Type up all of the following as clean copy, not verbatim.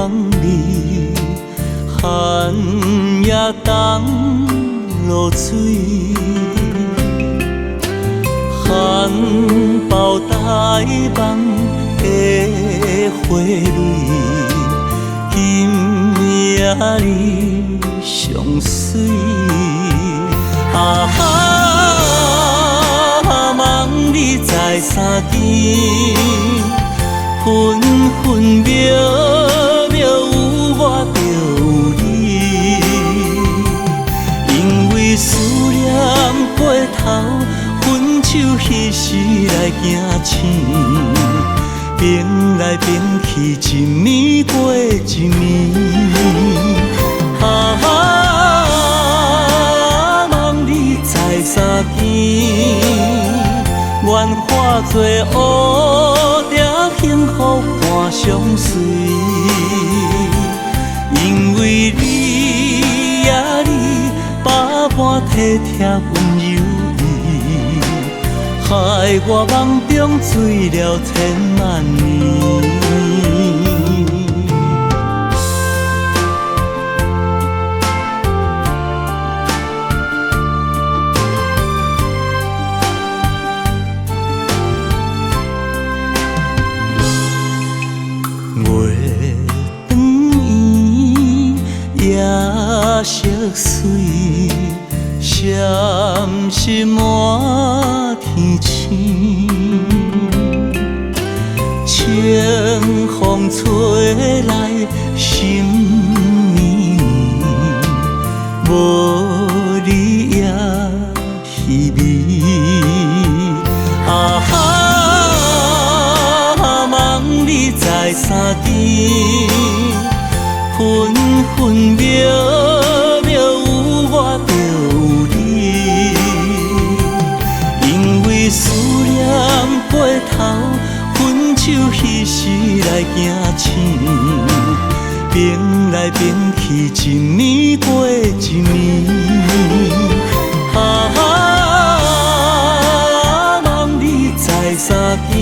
梦里，寒夜冬露水，含苞待放的花蕊，今夜你上水。啊哈，梦你在三更，分分秒秒有我就有你，因为思念过头，分手彼时来行醒，变来变去一暝过一暝。啊哈，梦你在三更，愿化作乌蝶，幸福伴相随。因为你呀你，百般体贴温柔意，害我梦中醉了千万年。夜色水，闪烁满天星，清风吹来心绵绵，无你也稀微。啊哈，梦你在三更，分分秒秒有我就有你，因为思念过头，分手彼时来行醒，变来变去一暝过一暝。啊哈，梦你在三更，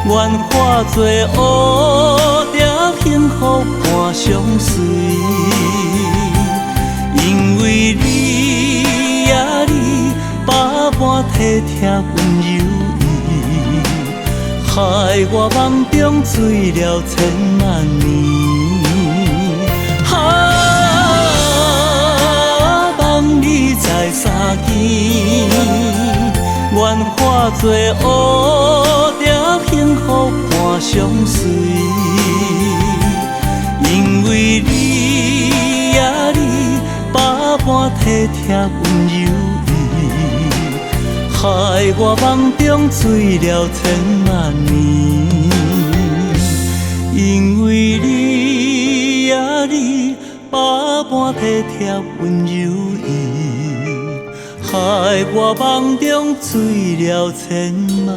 愿化作乌蝶，幸福伴相随。因为你呀你，百般体贴温柔意，害我梦中醉了千万年。啊，梦你在三更，愿化作乌蝶，幸福伴相随。因为你呀你，百般体贴温柔意，害我梦中醉了千万年。因为你呀你，百般体贴温柔意，害我梦中醉了千万。